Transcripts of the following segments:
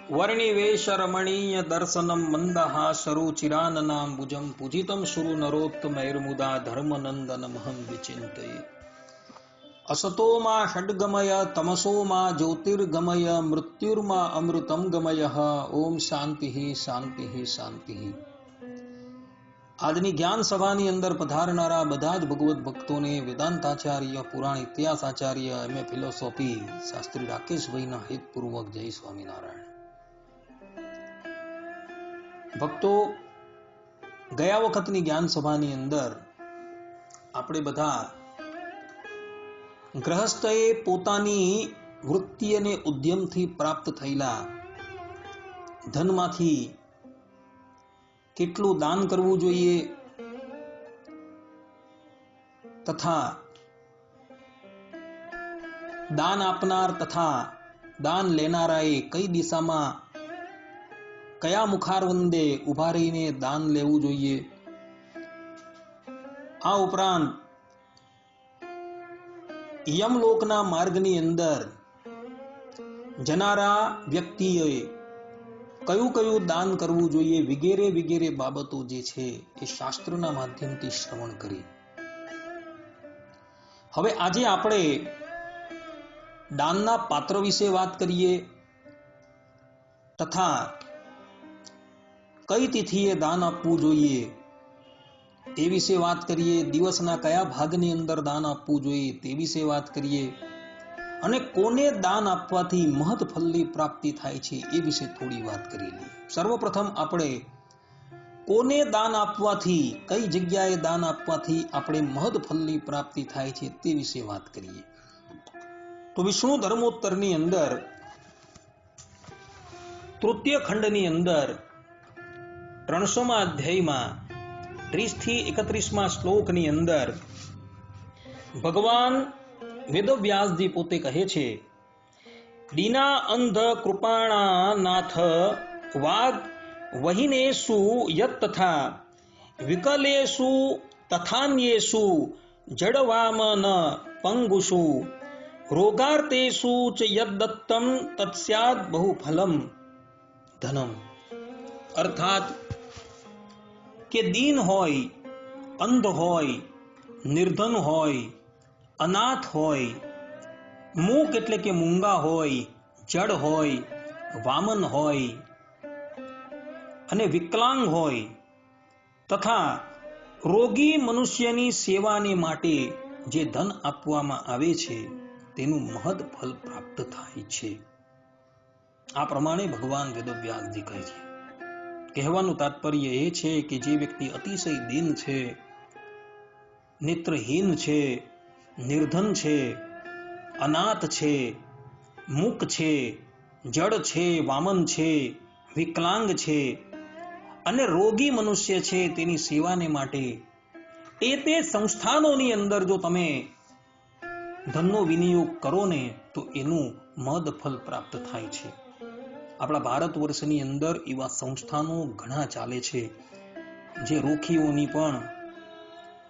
वर्णिवेश रमणीय दर्शनम मंदहासरुचिराननाम्बुजं पूजितं सुरु नरोत्तमैर्मुदा धर्मनन्दनमहं विचिन्तये। असतो मा षड्गमय तमसो मा ज्योतिर्गमय मृत्युर्मा अमृतं गमयः। ओम शांति शांति शांति। આજની જ્ઞાન સભાની અંદર પધારનારા બધા જ ભગવત ભક્તોને વેદાંતાચાર્ય, પુરાણ ઇતિહાસાચાર્ય, એમએ ફિલોસોફી શાસ્ત્રી રાકેશભાઈના હેતપૂર્વક જય સ્વામિનારાયણ। ભક્તો, ગયા વખતની જ્ઞાન સભાની અંદર આપણે બધા ગ્રહસ્થએ પોતાની વૃત્તિ અને ઉદ્યમથી પ્રાપ્ત થયેલા ધનમાંથી કેટલું દાન કરવું જોઈએ તથા દાન આપનાર તથા દાન લેનારાએ કઈ દિશામાં કયા મુખારવંદે ઉભા રહીને દાન લેવું જોઈએ। આ ઉપરાંત યમલોકના માર્ગની અંદર જનારા વ્યક્તિએ કયું કયું દાન કરવું જોઈએ વગેરે વગેરે બાબતો જે છે એ શાસ્ત્રના માધ્યમથી શ્રવણ કરી। હવે આજે આપણે દાનના પાત્ર વિશે વાત કરીએ તથા કઈ તિથિએ દાન આપવું જોઈએ તે વિશે વાત કરીએ। દિવસના કયા ભાગની અંદર દાન આપવું જોઈએ તે વિશે વાત કરીએ અને કોને દાન આપવાથી મહદ ફલની પ્રાપ્તિ થાય છે એ વિશે થોડી વાત કરી લઈએ। સર્વપ્રથમ આપણે કોને દાન આપવાથી કઈ જગ્યાએ દાન આપવાથી આપણે મહદ ફલની પ્રાપ્તિ થાય છે તે વિશે વાત કરીએ। તો વિષ્ણુ ધર્મોત્તરની અંદર તૃતીય ખંડની અંદર 300મા અધ્યાયમાં 30 થી 31મા શ્લોકની અંદર ભગવાન વેદવ્યાસજી પોતે કહે છે, દીના અંધ કૃપાણા નાથ વાગ વહિનેષુ યત તથા વિકલેષુ તથાન્યેષુ જડવામન પંગુષુ રોગાર્તેષુ ચ યદ્દત્તમ તત્સ્યાદ બહુફલમ ધનમ। અર્થાત કે દીન હોય, અંધ હોય, નિર્ધન હોય, અનાથ હોય, મૂક એટલે કે મૂંગા હોય, જડ હોય, વામન હોય અને વિકલાંગ હોય તથા રોગી મનુષ્યની સેવાને માટે જે ધન આપવામાં આવે છે તેનું મહદ ફલ પ્રાપ્ત થાય છે। આ પ્રમાણે ભગવાન વેદવ્યાસજી કહે છે। કહેવાનું તાત્પર્ય એ છે કે જે વ્યક્તિ અતિશય દીન છે, નેત્રહીન છે, નિર્ધન છે, અનાથ છે, મૂક છે, જડ છે, વામન છે, વિકલાંગ છે અને રોગી મનુષ્ય છે તેની સેવાને માટે તે સંસ્થાનોની અંદર જો તમે ધનનો વિનિયોગ કરો ને તો એનું મહદ ફલ પ્રાપ્ત થાય છે। આપણા ભારત વર્ષની અંદર એવા સંસ્થાનો ઘણા ચાલે છે જે રોગીઓની પણ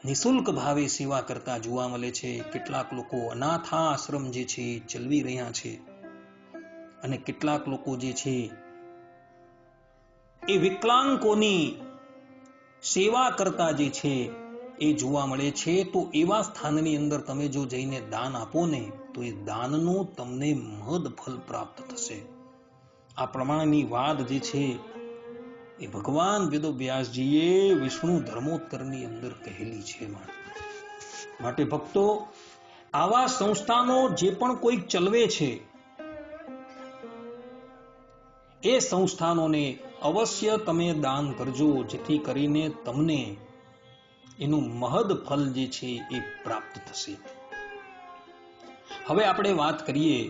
નિઃશુલ્ક ભાવે સેવા કરતા જોવા મળે છે। કેટલાક લોકો અનાથાશ્રમ જે છે ચલાવી રહ્યા છે અને કેટલાક લોકો જે છે એ વિકલાંગોની સેવા કરતા જે છે એ જોવા મળે છે। તો એવા સ્થાનની અંદર તમે જો જઈને દાન આપો ને તો એ દાનનો તમને મહદ ફલ પ્રાપ્ત થશે। આ પ્રમાણેની વાત જે છે એ ભગવાન વેદવ્યાસજીએ વિષ્ણુ ધર્મોત્તરની અંદર કહેલી છે। માટે ભક્તો, આવા સંસ્થાનો જે પણ કોઈ ચલવે છે એ સંસ્થાનોને અવશ્ય તમે દાન કરજો જેથી કરીને તમને એનું મહદ ફલ જે છે એ પ્રાપ્ત થશે। હવે આપણે વાત કરીએ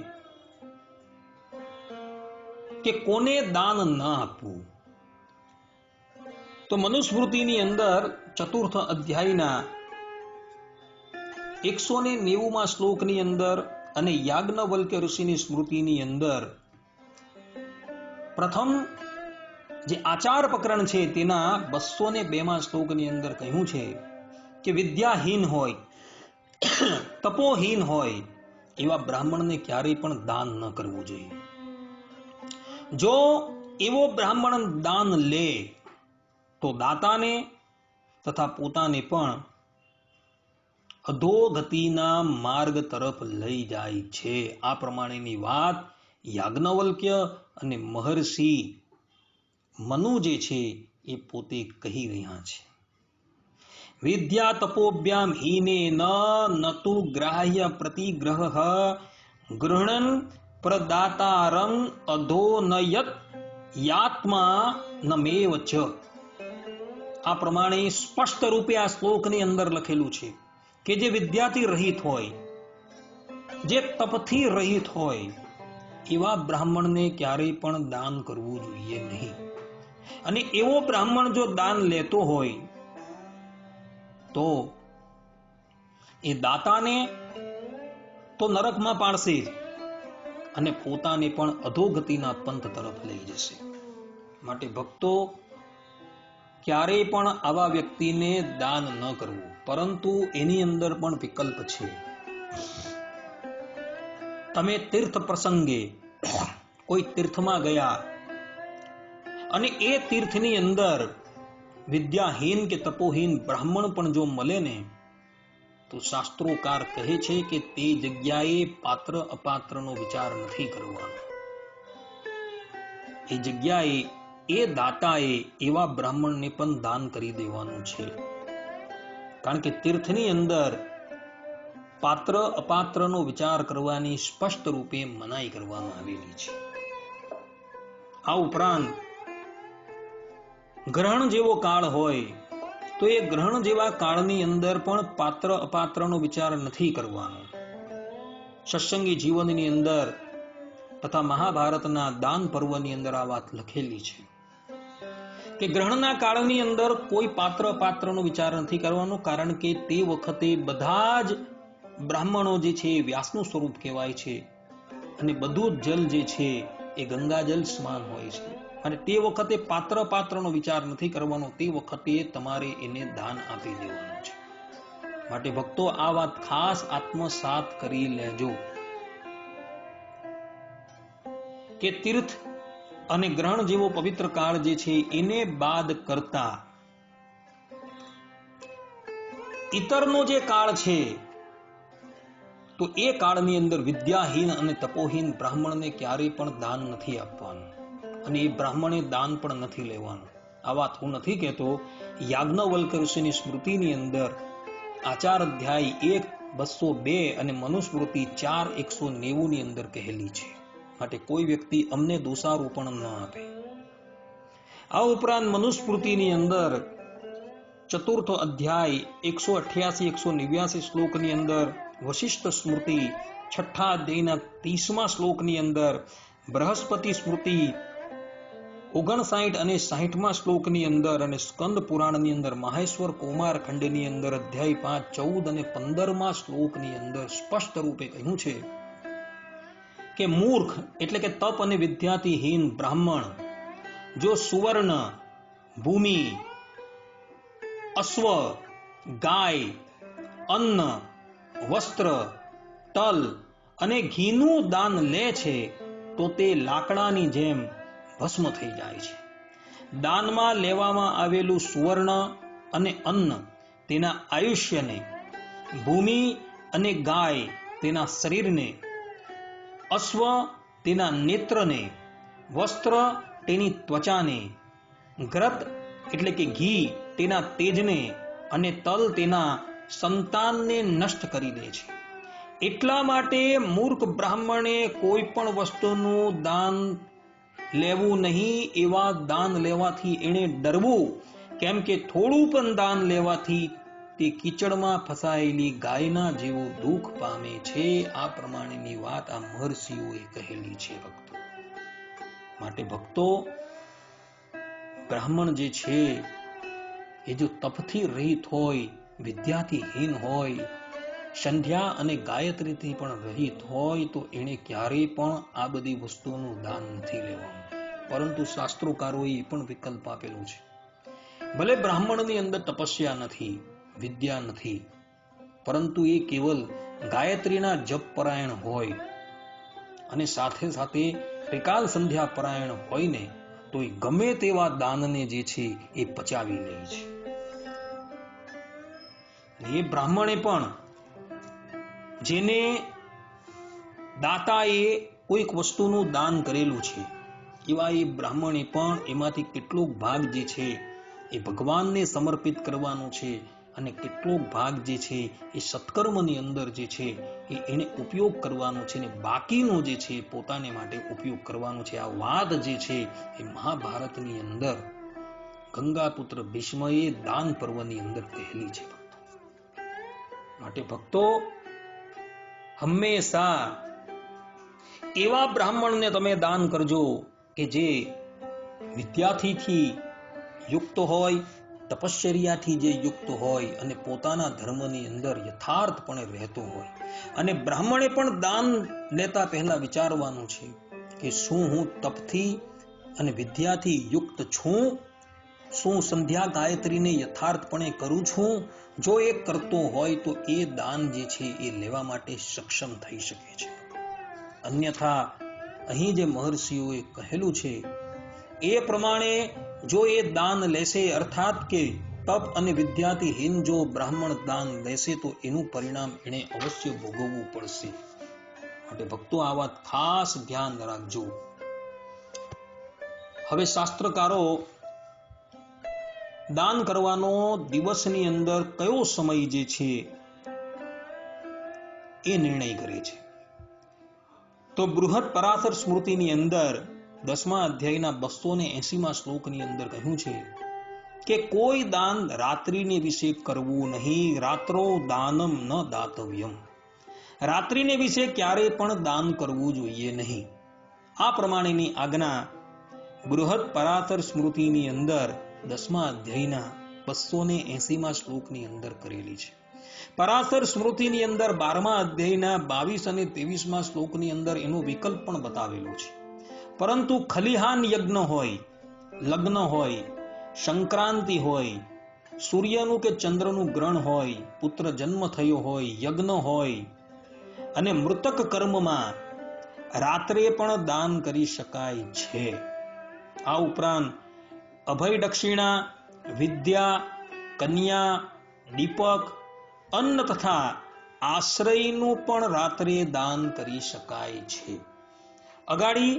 કે કોને દાન ન આપવું। તો મનુસ્મૃતિની અંદર 4th અધ્યાયના 190મા શ્લોકની અંદર અને યાજ્ઞવલ્ક્ય ઋષિની સ્મૃતિની અંદર પ્રથમ જે આચાર પ્રકરણ છે તેના 202મા શ્લોકની અંદર કહ્યું છે કે વિદ્યાહીન હોય, તપોહીન હોય એવા બ્રાહ્મણને ક્યારેય પણ દાન ન કરવું જોઈએ। જો એવો બ્રાહ્મણ દાન લે તો દાતાને તથા પોતાને પણ અધોગતિના માર્ગ તરફ લઈ જાય છે. આ પ્રમાણેની વાત યાજ્ઞવલ્ક્ય અને મહર્ષિ મનુ જે છે એ પોતે કહી રહ્યા છે. વિદ્યા તપોભ્યામ હીને નતુ ગ્રાહ્ય પ્રતિગ્રહ ગૃહણન પ્રદાતારમ અધોનયત યાત્મા નમેવ ચ. આ પ્રમાણે સ્પષ્ટ રૂપે આ શ્લોકની અંદર લખેલું છે કે જે વિદ્યાથી રહિત હોય, જે તપથી રહિત હોય, એવા બ્રાહ્મણને ક્યારેય પણ દાન કરવું જોઈએ નહીં. અને એવો બ્રાહ્મણ જો દાન લેતો હોય તો એ દાતાને તો નરકમાં પાડશે જ અને પોતાને પણ અધોગતિના પંથ તરફ લઈ જશે. માટે ભક્તો ક્યારેય પણ આવા વ્યક્તિને દાન ન કરવું. પરંતુ એની અંદર પણ વિકલ્પ છે. તમે તીર્થ પ્રસંગે કોઈ તીર્થમાં ગયા અને એ તીર્થની અંદર વિદ્યાહીન કે તપોહીન બ્રાહ્મણ પણ જો મળે ને તો શાસ્ત્રોકાર કહે છે કે તે જગ્યાએ પાત્ર અપાત્રનો વિચાર નથી કરવાનો. એ જગ્યાએ એ દાતાએ એવા બ્રાહ્મણને પણ દાન કરી દેવાનું છે. કારણ કે તીર્થની અંદર પાત્ર અપાત્રનો વિચાર કરવાની સ્પષ્ટ રૂપે મનાઈ કરવામાં આવેલી છે. આ ઉપરાંત ગ્રહણ જેવો કાળ હોય તો એ ગ્રહણ જેવા કાળની અંદર પણ પાત્ર અપાત્રનો વિચાર નથી કરવાનો. સત્સંગી જીવનની અંદર તથા મહાભારતના દાન પર્વની અંદર આ વાત લખેલી છે કે ગ્રહણના કાળની અંદર કોઈ પાત્ર અપાત્રનો વિચાર નથી કરવાનો. કારણ કે તે વખતે બધા જ બ્રાહ્મણો જે છે એ વ્યાસનું સ્વરૂપ કહેવાય છે અને બધું જ જલ જે છે એ ગંગાજલ સમાન હોય છે. અને તે વખતે પાત્ર પાત્રનો વિચાર નથી કરવાનો. તે વખતે તમારે એને દાન આપી દેવાનું છે. માટે ભક્તો આ વાત ખાસ આત્મસાત કરી લેજો કે તીર્થ અને ગ્રહણ જેવો પવિત્ર કાળ જે છે એને બાદ કરતા ઇતરનો જે કાળ છે તો એ કાળની અંદર વિદ્યાહીન અને તપોહીન બ્રાહ્મણને ક્યારેય પણ દાન નથી આપવાનું અને એ બ્રાહ્મણે દાન પણ નથી લેવાનું. આ વાત હું નથી કહેતો. યાજ્ઞવલ્ક્ય ઋષિની સ્મૃતિની અંદર આચાર અધ્યાય 1:202 અને મનુસ્મૃતિ 4:190 ની અંદર કહેલી છે. માટે કોઈ વ્યક્તિ અમને દોષારોપણ ન આપે. આ ઉપરાંત મનુસ્મૃતિની અંદર ચતુર્થ અધ્યાય 188-189 શ્લોકની અંદર, વશિષ્ઠ સ્મૃતિ 6ઠા અધ્યાયના 30મા શ્લોકની અંદર, બૃહસ્પતિ સ્મૃતિ 59 અને 60મા શ્લોકની અંદર અને સ્કંદ પુરાણની અંદર માહેશ્વર કૌમાર ખંડની અંદર અધ્યાય 5, 14 અને 15મા શ્લોકની અંદર સ્પષ્ટ રૂપે કહ્યું છે કે મૂર્ખ એટલે કે તપ અને વિદ્યાથી હીન બ્રાહ્મણ જો સુવર્ણ, ભૂમિ, અશ્વ, ગાય, અન્ન, વસ્ત્ર, તલ અને ઘીનું દાન લે છે તો તે લાકડાની જેમ ભસ્મ થઈ જાય છે. દાનમાં લેવામાં આવેલું સુવર્ણ અને અન્ન તેના આયુષ્યને, ભૂમિ અને ગાય તેના શરીરને, અશ્વ તેના નેત્રને, વસ્ત્ર તેની ત્વચાને, ઘૃત એટલે કે ઘી તેના તેજને અને તલ તેના સંતાનને નષ્ટ કરી દે છે. એટલા માટે મૂર્ખ બ્રાહ્મણે કોઈ પણ વસ્તુનું દાન લેવું નહીં. એવા દાન લેવાથી એને ડરવું. કેમ કે થોડું પણ દાન લેવાથી તે કીચડમાં ફસાયેલી ગાયના જેવું દુઃખ પામે છે. આ પ્રમાણેની વાત આ મહર્ષિઓએ કહેલી છે ભક્તો. માટે ભક્તો બ્રાહ્મણ જે છે એ જો તપથી રહિત હોય, વિદ્યાથી હીન હોય, સંધ્યા અને ગાયત્રીથી પણ રહિત હોય તો એને ક્યારેય પણ આ બધી વસ્તુઓનું દાન નથી લેવાનું. પરંતુ શાસ્ત્રોકારોએ પણ વિકલ્પ આપેલો છે. ભલે બ્રાહ્મણની અંદર તપસ્યા નથી, વિદ્યા નથી, પરંતુ એ કેવલ ગાયત્રીના જપ પરાયણ હોય અને સાથે સાથે ત્રિકાલ સંધ્યા પરાયણ હોય ને તો એ ગમે તેવા દાનને જે છે એ પચાવી લે છે. એ બ્રાહ્મણે પણ જેને દાતાએ કોઈક વસ્તુનું દાન કરેલું છે એવા એ બ્રાહ્મણે પણ એમાંથી કેટલોક ભાગ જે છે એ ભગવાનને સમર્પિત કરવાનો છે અને કેટલોક ભાગ જે છે એ સત્કર્મની અંદર જે છે એ એને ઉપયોગ કરવાનો છે ને બાકીનો જે છે પોતાને માટે ઉપયોગ કરવાનો છે. આ વાત જે છે એ મહાભારતની અંદર ગંગાપુત્ર ભીષ્મએ દાન પર્વની અંદર કહેલી છે. માટે ભક્તો હંમેશા એવા બ્રાહ્મણને તમે દાન કરજો કે જે વિદ્યાર્થીથી યુક્ત હોય, તપશ્ચર્યાથી જે યુક્ત હોય અને પોતાના ધર્મની અંદર યથાર્થપણે રહેતો હોય. અને બ્રાહ્મણે પણ દાન લેતા પહેલા વિચારવાનું છે કે શું હું તપથી અને વિદ્યાથી યુક્ત છું? શું સંધ્યા ગાયત્રીને યથાર્થપણે કરું છું? જો એ કરતો હોય તો એ દાન જે છે એ લેવા માટે સક્ષમ થઈ શકે છે. અન્યથા અહીં જે મહર્ષિઓએ કહેલું છે એ પ્રમાણે જો એ દાન લેશે, અર્થાત કે તપ અને વિદ્યાથી હીન જો બ્રાહ્મણ દાન લેશે તો એનું પરિણામ એને અવશ્ય ભોગવવું પડશે. માટે ભક્તો આ વાત ખાસ ધ્યાન રાખજો. હવે શાસ્ત્રકારો દાન કરવાનો દિવસની અંદર કયો સમય જે છે એ નિર્ણય કરે છે. તો બૃહદ પરાશર સ્મૃતિની અંદર 10મા અધ્યાયના 280મા શ્લોકની અંદર કહ્યું છે કે કોઈ દાન રાત્રિને વિશે કરવું નહીં. રાત્રો દાનમ ન દાતવ્યમ. રાત્રિને વિશે ક્યારે પણ દાન કરવું જોઈએ નહીં. આ પ્રમાણેની આજ્ઞા બૃહદ પરાશર સ્મૃતિની અંદર 10મા અધ્યાયના 280મા શ્લોકની અંદર કરેલી છે. પરાશર સ્મૃતિની અંદર 12મા અધ્યાયના 22 અને 23મા શ્લોકની અંદર એનો વિકલ્પ પણ બતાવેલો છે. પરંતુ ખલિહાન યજ્ઞ હોય, લગ્ન હોય, સંક્રાંતિ હોય, સૂર્યનું કે ચંદ્રનું ગ્રહણ હોય, પુત્ર જન્મ થયો હોય, યજ્ઞ હોય અને મૃતક કર્મમાં રાત્રે પણ દાન કરી શકાય છે. આ ઉપરાંત અભય દક્ષિણા, વિદ્યા, કન્યા, દીપક, અન્ન તથા આશ્રયનું પણ રાત્રે દાન કરી શકાય છે. અગાડી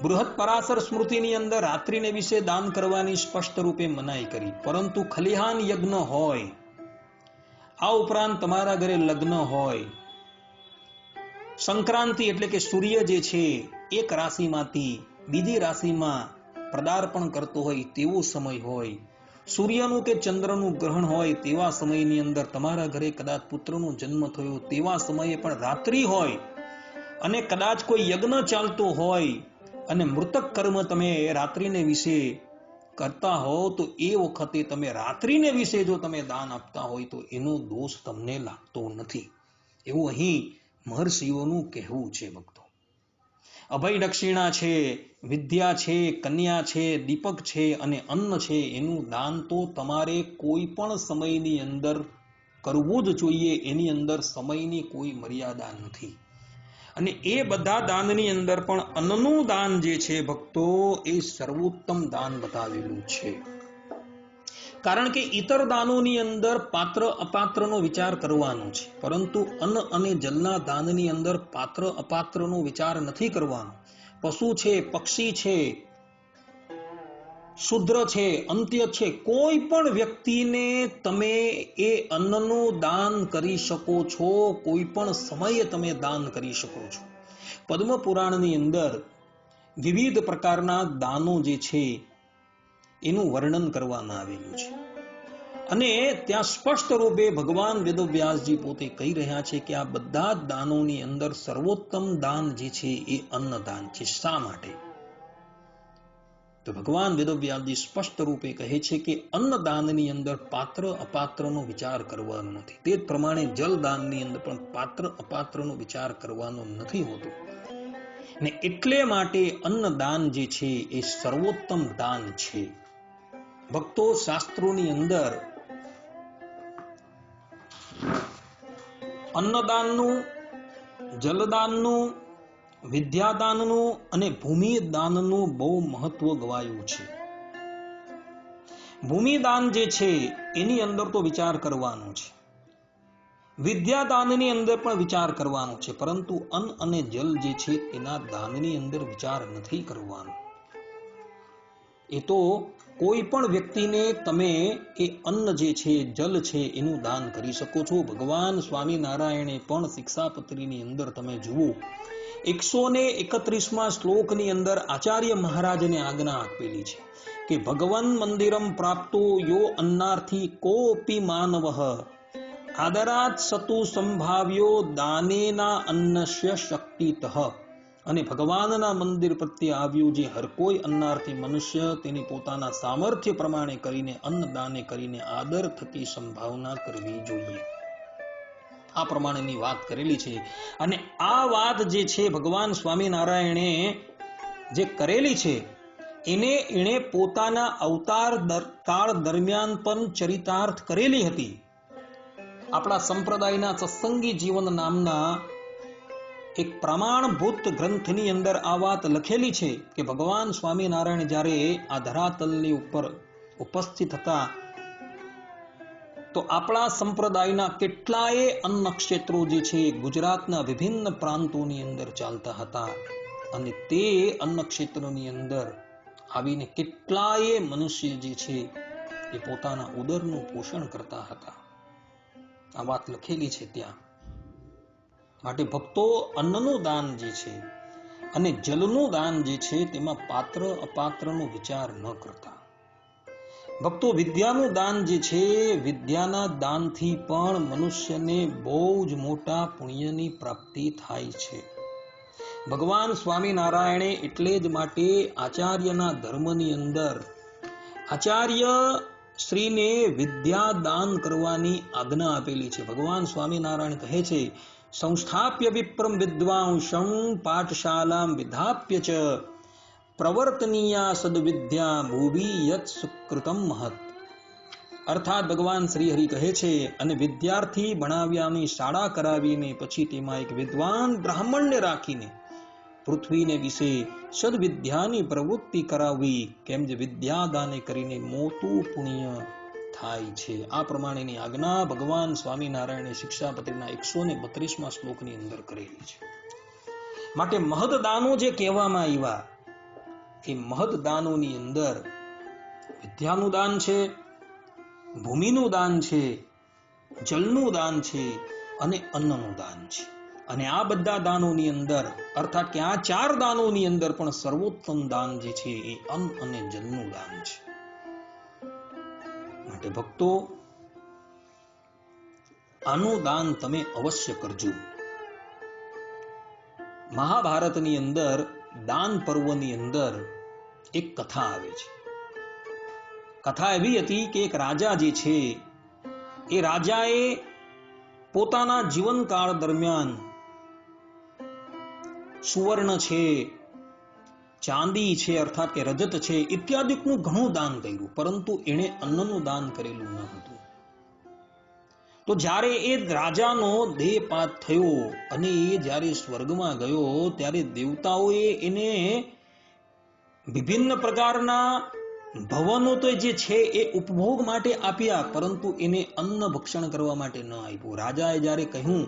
બૃહદ પરાશર સ્મૃતિની અંદર રાત્રિને વિશે દાન કરવાની સ્પષ્ટ રૂપે મનાઈ કરી. પરંતુ ખલિહાન યજ્ઞ હોય, આ ઉપરાંત તમારા ઘરે લગ્ન હોય, સંક્રાંતિ એટલે કે સૂર્ય જે છે એક રાશિમાંથી બીજી રાશિમાં પદાર્પણ કરતો હોય તેવો સમય હોય, સૂર્યનું કે ચંદ્રનું ગ્રહણ હોય તેવા સમયની અંદર તમારા ઘરે કદાચ પુત્રનો જન્મ થયો તેવા સમયે પણ રાત્રિ હોય અને કદાચ કોઈ યજ્ઞ ચાલતો હોય અને મૃતક કર્મ તમે રાત્રિને વિશે કરતા હો તો એ વખતે તમે રાત્રિને વિશે જો તમે દાન આપતા હોય તો એનો દોષ તમને લાગતો નથી. એવું અહીં મહર્ષિઓનું કહેવું છે. ભક્તો, અભય દક્ષિણા છે, વિદ્યા છે, કન્યા છે, દીપક છે અને અન્ન છે, એનું દાન તો તમારે કોઈ પણ સમયની અંદર કરવું જ જોઈએ. એની અંદર સમયની કોઈ મર્યાદા નથી. અને એ બધા દાનની અંદર પણ અન્નનું દાન જે છે ભક્તો એ સર્વોત્તમ દાન બતાવેલું છે. કારણ કે ઇતર દાનોની અંદર પાત્ર અપાત્રનો વિચાર કરવાનો છે, પરંતુ અન્ન અને જલના દાનની અંદર પાત્ર અપાત્રનો વિચાર નથી કરવાનો. પશુ છે, પક્ષી છે, શુદ્ર છે, અંત્ય છે, કોઈ પણ વ્યક્તિને તમે એ અન્નનું દાન કરી શકો છો. કોઈ પણ સમયે તમે દાન કરી શકો છો. પદ્મ પુરાણની અંદર વિવિધ પ્રકારના દાનો જે છે એનું વર્ણન કરવામાં આવેલું છે અને ત્યાં સ્પષ્ટ રૂપે ભગવાન વેદવ્યાસજી પોતે કહી રહ્યા છે કે આ બધા જ દાનોની અંદર સર્વોત્તમ દાન જે છે એ અન્નદાન છે. શા માટે? તો ભગવાન વેદવ્યાસજી સ્પષ્ટ રૂપે કહે છે કે અન્નદાનની અંદર પાત્ર અપાત્રનો વિચાર કરવાનો નથી. તે જ પ્રમાણે જલદાનની અંદર પણ પાત્ર અપાત્રનો વિચાર કરવાનો નથી હોતો ને એટલે માટે અન્નદાન જે છે એ સર્વોત્તમ દાન છે. ભક્તો, શાસ્ત્રોની અંદર અન્નદાનનું, જલદાનનું, વિદ્યાદાનનું અને ભૂમિદાનનું બહુ મહત્વ ગવાયું છે. ભૂમિદાન જે છે એની અંદર તો વિચાર કરવાનો છે, વિદ્યાદાનની અંદર પણ વિચાર કરવાનો છે, પરંતુ અન્ન અને જલ જે છે એના દાનની અંદર વિચાર નથી કરવાનો. એ તો કોઈ પણ વ્યક્તિને તમે એ અન્ન જે છે, જલ છે એનું દાન કરી શકો છો. ભગવાન સ્વામિનારાયણે પણ શિક્ષાપત્રીની અંદર તમે જુઓ 131માં શ્લોકની અંદર આચાર્ય મહારાજને આજ્ઞા આપેલી છે કે ભગવન મંદિરમ પ્રાપ્તો યો અન્નાર્થી કોપી માનવઃ આદરાત સતુ સંભાવ્યો દાનેના અન્નસ્ય શક્તિતઃ. અને ભગવાનના મંદિર પ્રત્યે આવ્યું જે હર કોઈ અન્નાર્થી મનુષ્ય તેની પોતાના સામર્થ્ય પ્રમાણે કરીને અન્નદાને કરીને આદર થકી સંભાવના કરવી જોઈએ. આ પ્રમાણેની વાત કરેલી છે. અને આ વાત જે છે ભગવાન સ્વામિનારાયણે જે કરેલી છે એણે પોતાના અવતાર કાળ દરમિયાન પણ ચરિતાર્થ કરેલી હતી. આપણા સંપ્રદાયના સત્સંગી જીવન નામના એક પ્રમાણભૂત ગ્રંથની અંદર આ વાત લખેલી છે કે ભગવાન સ્વામિનારાયણ જ્યારે આ ધરાતલની ઉપર ઉપસ્થિત હતા તો આપણા સંપ્રદાયના કેટલાય અન્ન ક્ષેત્રો જે છે ગુજરાતના વિભિન્ન પ્રાંતોની અંદર ચાલતા હતા. અને તે અન્ન ક્ષેત્રોની અંદર આવીને કેટલાય મનુષ્ય જે છે એ પોતાના ઉદરનું પોષણ કરતા હતા. આ વાત લખેલી છે ત્યાં. માટે ભક્તો અન્નનું દાન જે છે અને જલનું દાન જે છે તેમાં પાત્ર અપાત્રનો વિચાર ન કરતા. ભક્તો વિદ્યાનું દાન જે છે, વિદ્યાના દાનથી પણ મનુષ્યને બહુ જ મોટા પુણ્યની પ્રાપ્તિ થાય છે. ભગવાન સ્વામિનારાયણે એટલે જ માટે આચાર્યના ધર્મની અંદર આચાર્ય શ્રીને વિદ્યા દાન કરવાની આજ્ઞા આપેલી છે. ભગવાન સ્વામિનારાયણ કહે છે સંસ્થાપ્ય વિપ્રમ વિદ્વાંસમ પાઠશાલામ વિધાપ્ય ચ પ્રવર્તનીયા સદવિદ્યા ભૂવિ યત સુકૃતમ મહત. અર્થાત ભગવાન શ્રી હરિ કહે છે અને વિદ્યાર્થી ભણાવ્યાની શાળા કરાવીને પછી તેમાં એક વિદ્વાન બ્રાહ્મણને રાખીને પૃથ્વીને વિશે સદવિદ્યાની પ્રવૃત્તિ કરાવવી, કેમ જે વિદ્યાદાને કરીને મોટું પુણ્ય થાય છે. આ પ્રમાણેની આજ્ઞા ભગવાન સ્વામિનારાયણે શિક્ષાપત્રીના 132માં શ્લોકની અંદર કરેલી છે. માટે મહદદાનો જે કહેવામાં આવ્યા એ મહદદાનોની અંદર વિદ્યાનું દાન છે, ભૂમિનું દાન છે, જલનું દાન છે અને અન્નનું દાન છે. અને આ બધા દાનોની અંદર અર્થાત કે આ 4 દાનોની અંદર પણ સર્વોત્તમ દાન જે છે એ અન્ન અને જલનું દાન છે. માટે ભક્તો આનું દાન તમે અવશ્ય કરજો. મહાભારતની અંદર દાન પર્વની અંદર એક કથા આવે છે. કથા એવી હતી કે એક રાજા જે છે એ રાજાએ પોતાના જીવનકાળ દરમિયાન સુવર્ણ છે, ચાંદી છે અર્થાત કે રજત છે ઇત્યાદિકનું ઘણું દાન કર્યું, પરંતુ એણે અન્નનું દાન કરેલું ન હતું. તો જ્યારે એ રાજાનો દેહપાત થયો અને એ જ્યારે સ્વર્ગમાં ગયો ત્યારે દેવતાઓએ એને વિભિન્ન પ્રકારના ભવનો તો જે છે એ ઉપભોગ માટે આપ્યા, પરંતુ એને અન્ન ભક્ષણ કરવા માટે ન આપ્યું. રાજાએ જ્યારે કહ્યું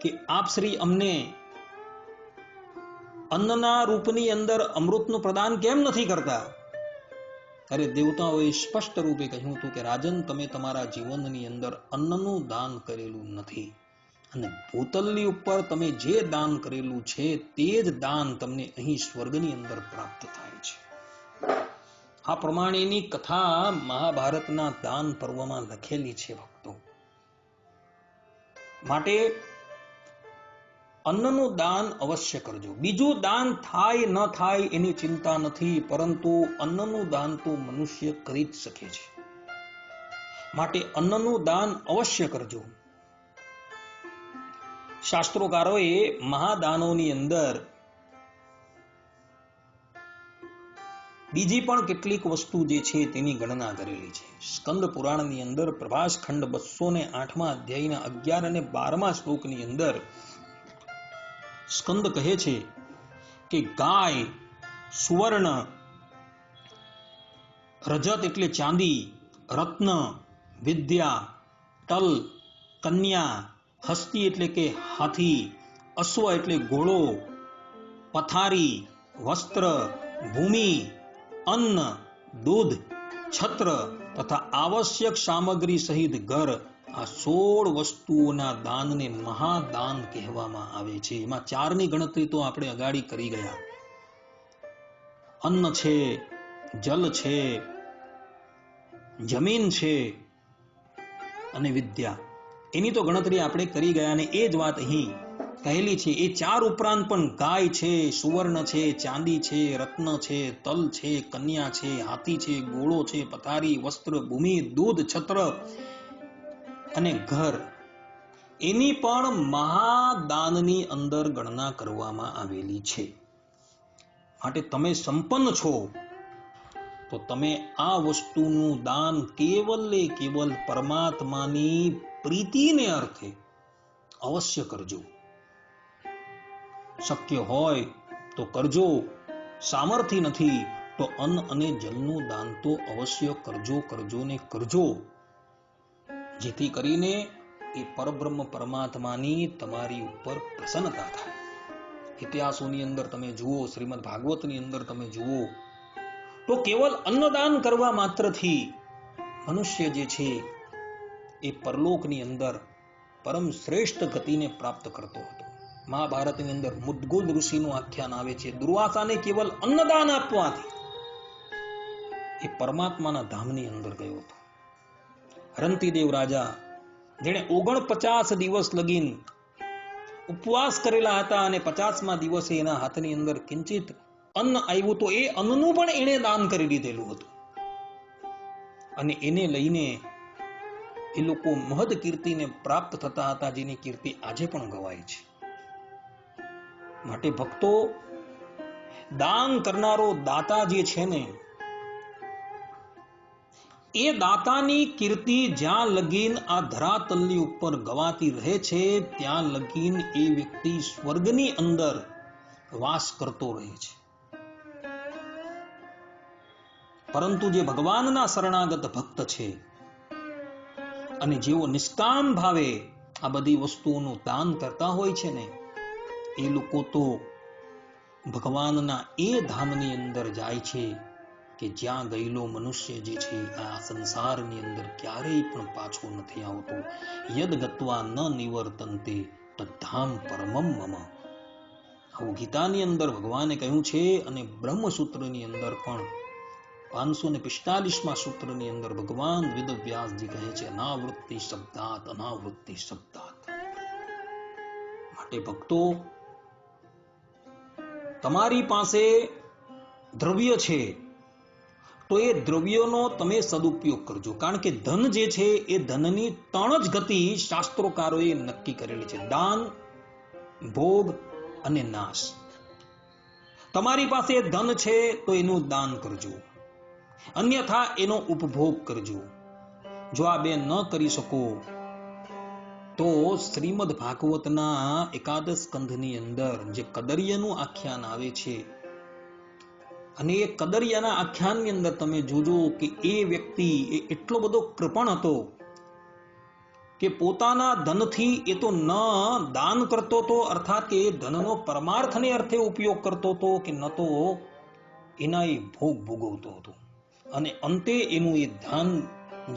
કે આપ શ્રી અમને અન્નના રૂપની અંદર અમૃતનું પ્રદાન કેમ નથી કરતા, ત્યારે દેવતાઓએ સ્પષ્ટ રૂપે કહ્યું હતું કે રાજન, તમે તમારા જીવનની અંદર અન્નનું દાન કરેલું નથી અને ભૂતલની ઉપર તમે જે દાન કરેલું છે તે જ દાન તમને અહીં સ્વર્ગની અંદર પ્રાપ્ત થાય છે. આ પ્રમાણેની કથા મહાભારતના દાન પર્વમાં લખેલી છે ભક્તો. માટે અન્નનું દાન અવશ્ય કરજો. બીજું દાન થાય ન થાય એની ચિંતા નથી, પરંતુ અન્નનું દાન તો મનુષ્ય કરી જ શકે છે. માટે અન્નનું દાન અવશ્ય કરજો. શાસ્ત્રોકારોએ મહાદાનોની અંદર બીજી પણ કેટલીક વસ્તુ જે છે તેની ગણના કરેલી છે. સ્કંદ પુરાણની અંદર પ્રભાસ ખંડ 208મા અધ્યાયના 11 અને 12મા શ્લોકની અંદર સ્કંદ કહે છે કે ગાય, સુવર્ણ, રજત એટલે ચાંદી, રત્ન, વિદ્યા, તલ, કન્યા, હસ્તી એટલે કે હાથી, અશ્વ એટલે ઘોડો, પથારી, વસ્ત્ર, ભૂમિ, અન્ન, દૂધ, છત્ર તથા આવશ્યક સામગ્રી સહિત ઘર, આ 16 વસ્તુઓના દાનને મહાદાન કહેવામાં આવે છે. એમાં 4ની ગણતરી તો આપણે અગાડી કરી ગયા. અન્ન છે, જલ છે, જમીન છે અને વિદ્યા, એની તો ગણતરી આપણે કરી ગયા અને એ જ વાત અહીં કહેલી છે. એ 4 ઉપરાંત પણ ગાય છે, સુવર્ણ છે, ચાંદી છે, રત્ન છે, તલ છે, કન્યા છે, હાથી છે, ઘોડો છે, પથારી, વસ્ત્ર, ભૂમિ, દૂધ, છત્ર અને ઘર, એની પણ મહાદાનની અંદર ગણના કરવામાં આવેલી છે. માટે તમે સંપન્ન છો તો તમે આ વસ્તુનું દાન કેવલ પરમાત્માની પ્રીતિને અર્થે અવશ્ય કરજો. શક્ય હોય તો કરજો, સામર્થ્ય નથી તો અન્ન અને જલનું દાન તો અવશ્ય કરજો ને કરજો, જેથી કરીને એ પરબ્રહ્મ પરમાત્માની તમારી ઉપર પ્રસન્નતા થાય. ઇતિહાસોની અંદર તમે જુઓ, શ્રીમદ ભાગવતની અંદર તમે જુઓ તો કેવલ અન્નદાન કરવા માત્રથી મનુષ્ય જે છે એ પરલોકની અંદર પરમ શ્રેષ્ઠ ગતિને પ્રાપ્ત કરતો હતો. મહાભારતની અંદર મુદ્ગલ ઋષિનું આખ્યાન આવે છે. દુર્વાસાને કેવલ અન્નદાન આપવાથી એ પરમાત્માના ધામની અંદર ગયો હતો. રંતિદેવ રાજા, જેણે 49 દિવસ લગીન ઉપવાસ કરેલા હતા અને 50મા દિવસે એના હાથની અંદર કિંચિત અન્ન આવ્યું તો એ અન્નનું પણ એણે દાન કરી દીધેલું હતું. અને એને લઈને એ લોકો મહદ કીર્તિને પ્રાપ્ત થતા હતા, જેની કીર્તિ આજે પણ ગવાય છે. માટે ભક્તો, દાન કરનારો દાતા જે છે ને, એ દાતાની કીર્તિ જ્યાં લગીન આ ધરાતલની ઉપર ગવાતી રહે છે ત્યાં લગીન એ વ્યક્તિ સ્વર્ગની અંદર વાસ કરતો રહે છે. પરંતુ જે ભગવાનના શરણાગત ભક્ત છે અને જેઓ નિષ્કામ ભાવે આ બધી વસ્તુઓનું દાન કરતા હોય છે ને, એ લોકો તો ભગવાનના એ ધામની અંદર જાય છે કે જ્યાં ગયેલો મનુષ્ય જે છે આ સંસારની અંદર ક્યારેય પણ પાછો નથી આવતો. યદ ગત્વા ન નિવર્તન્તે તદ્ધામ પરમમ મમ. આવું ગીતાની અંદર ભગવાને કહ્યું છે અને બ્રહ્મસૂત્રની અંદર પણ 545મા સૂત્રની અંદર ભગવાન વેદવ્યાસજી કહે છે અનાવૃત્તિ શબ્દાત, અનાવૃત્તિ શબ્દાત. માટે ભક્તો, તમારી પાસે દ્રવ્ય છે તો એ દ્રવ્યનો તમે સદુપયોગ કરજો. કારણ કે ધન જે છે એ ધનની 3 જ ગતિ શાસ્ત્રોકારોએ નક્કી કરેલી છે: દાન, ભોગ અને નાશ. તમારી પાસે ધન છે તો એનું દાન કરજો, અન્યથા એનો ઉપભોગ કરજો. જો આ બે ન કરી શકો તો શ્રીમદ ભાગવતના એકાદશ સ્કંધની અંદર જે કદર્યનું આખ્યાન આવે છે, અને એ કદર્યના આખ્યાનની અંદર તમે જોજો કે એ વ્યક્તિ એટલો બધો કૃપણ હતો કે પોતાના ધનથી એ તો ન દાન કરતો હતો, અર્થાત કે એ ધનનો પરમાર્થને અર્થે ઉપયોગ કરતો હતો, કે ન તો એના એ ભોગ ભોગવતો હતો. અને અંતે એનું એ ધન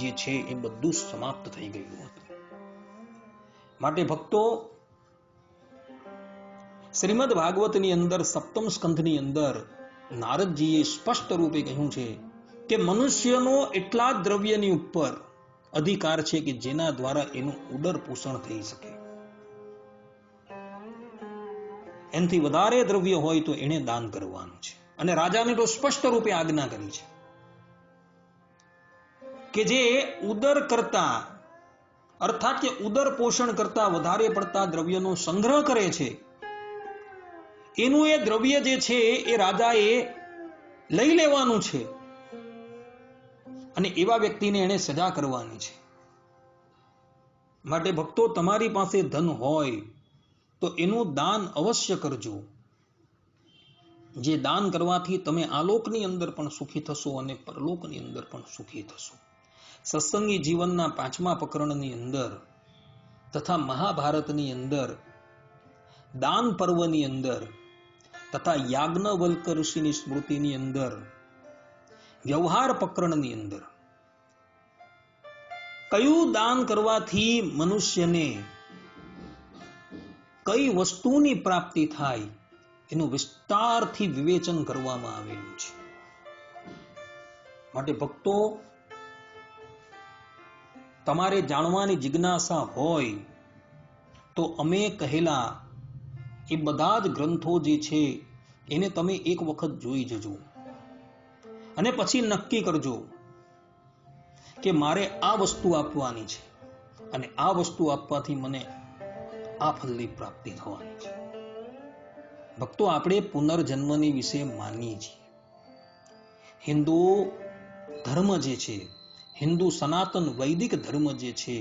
જે છે એ બધું સમાપ્ત થઈ ગયું હતું. માટે ભક્તો, શ્રીમદ ભાગવતની અંદર 7મ સ્કંધની અંદર નારદજીએ સ્પષ્ટ રૂપે કહ્યું છે કે મનુષ્યનો એટલા જ દ્રવ્યની ઉપર અધિકાર છે કે જેના દ્વારા એનું ઉદર પોષણ થઈ શકે. એનાથી વધારે દ્રવ્ય હોય તો એને દાન કરવાનું છે. અને રાજાને તો સ્પષ્ટ રૂપે આજ્ઞા કરી છે કે જે ઉદર કરતા, અર્થાત કે ઉદર પોષણ કરતા વધારે પડતા દ્રવ્યનો સંગ્રહ કરે છે, એનું એ દ્રવ્ય જે છે એ રાજાએ લઈ લેવાનું છે અને એવા વ્યક્તિને એને સજા કરવાની છે. માટે ભક્તો, તમારી પાસે ધન હોય તો એનું દાન અવશ્ય કરજો. જે દાન કરવાથી તમે આલોકની અંદર પણ સુખી થશો અને પરલોકની અંદર પણ સુખી થશો. સત્સંગી જીવનના 5મા પ્રકરણની અંદર તથા મહાભારતની અંદર દાન પર્વની અંદર તથા યાજ્ઞવલ્ક ઋષિની સ્મૃતિની અંદર વ્યવહાર પ્રકરણની અંદર કયું દાન કરવાથી મનુષ્યને કઈ વસ્તુની પ્રાપ્તિ થાય એનું વિસ્તારથી વિવેચન કરવામાં આવેલું છે. માટે ભક્તો, તમારે જાણવાની જિજ્ઞાસા હોય તો અમે કહેલા એ બધા જ ગ્રંથો જે છે એને તમે એક વખત જોઈ જજો અને પછી નક્કી કરજો કે મારે આ વસ્તુ આપવાની છે અને આ વસ્તુ આપવાથી મને આ ફલની પ્રાપ્તિ થવાની છે. ભક્તો, આપણે પુનર્જન્મની વિશે માનીએ છીએ. હિન્દુ ધર્મ જે છે, હિન્દુ સનાતન વૈદિક ધર્મ જે છે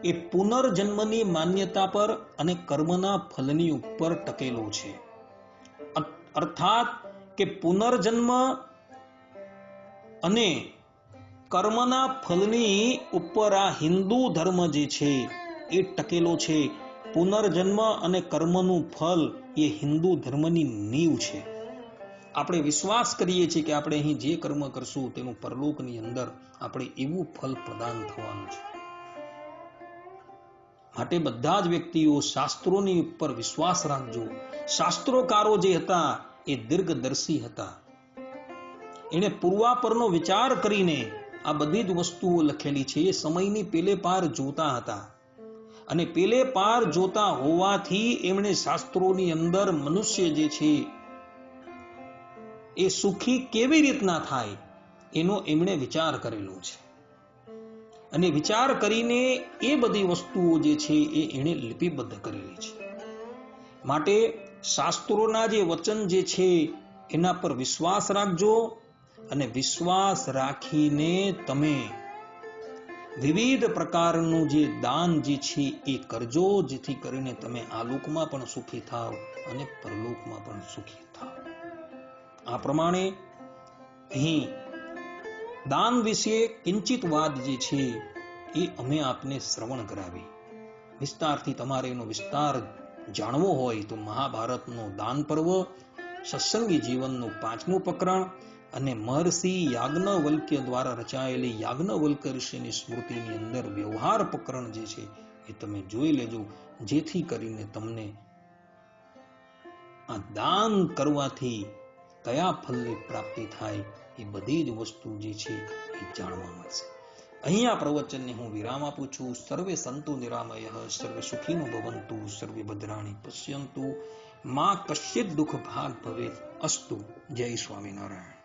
એ પુનર્જન્મની માન્યતા પર અને કર્મના ફલની ઉપર ટકેલો છે. અર્થાત કે પુનર્જન્મ અને કર્મના ફલની ઉપર આ હિન્દુ ધર્મ જે છે એ ટકેલો છે. પુનર્જન્મ અને કર્મનું ફલ એ હિન્દુ ધર્મની નીવ છે. આપણે વિશ્વાસ કરીએ છીએ કે આપણે અહીં જે કર્મ કરશું તેનું પરલોકની અંદર આપણે એવું ફલ પ્રદાન થવાનું છે. માટે બધા જ વ્યક્તિઓ શાસ્ત્રોની ઉપર વિશ્વાસ રાખજો. શાસ્ત્રોકારો જે હતા એ દીર્ઘદર્શી હતા. એને પૂર્વાપરનો વિચાર કરીને આ બધી જ વસ્તુઓ લખેલી છે. એ સમયની પેલે પાર જોતા હતા અને પેલે પાર જોતા હોવાથી એમણે શાસ્ત્રોની અંદર મનુષ્ય જે છે એ સુખી કેવી રીતના થાય એનો એમણે વિચાર કરેલો છે અને વિચાર કરીને એ બધી વસ્તુઓ જે છે એ એણે લિપિબદ્ધ કરેલી છે. માટે શાસ્ત્રોના જે વચન જે છે એના પર વિશ્વાસ રાખજો અને વિશ્વાસ રાખીને તમે વિવિધ પ્રકારનું જે દાન જે છે એ કરજો, જેથી કરીને તમે આ લોકમાં પણ સુખી થાવ અને પરલોકમાં પણ સુખી થાવ. આ પ્રમાણે અહીં દાન વિશે કિંચિત વાત જે છે એ અમે આપને શ્રવણ કરાવી. વિસ્તારથી તમારે એનો વિસ્તાર જાણવો હોય તો મહાભારતનો દાન પર્વ, સત્સંગી જીવનનું 5મું પ્રકરણ અને મહર્ષિ યાજ્ઞવલ્ક્ય દ્વારા રચાયેલી યાજ્ઞવલ્ક ઋષિની સ્મૃતિની અંદર વ્યવહાર પ્રકરણ જે છે એ તમે જોઈ લેજો, જેથી કરીને તમને આ દાન કરવાથી કયા ફલની પ્રાપ્તિ થાય એ બધી જ વસ્તુ જે છે એ જાણવા મળશે. અહીંયા પ્રવચનને હું વિરામ આપું છું. સર્વે સંતુ નિરામયઃ, સર્વે સુખીનો ભવંતુ, સર્વે ભદ્રાણી પશ્યંતુ, મા કશ્ચિત દુઃખ ભાગ ભવેત. અસ્તુ. જય સ્વામિનારાયણ.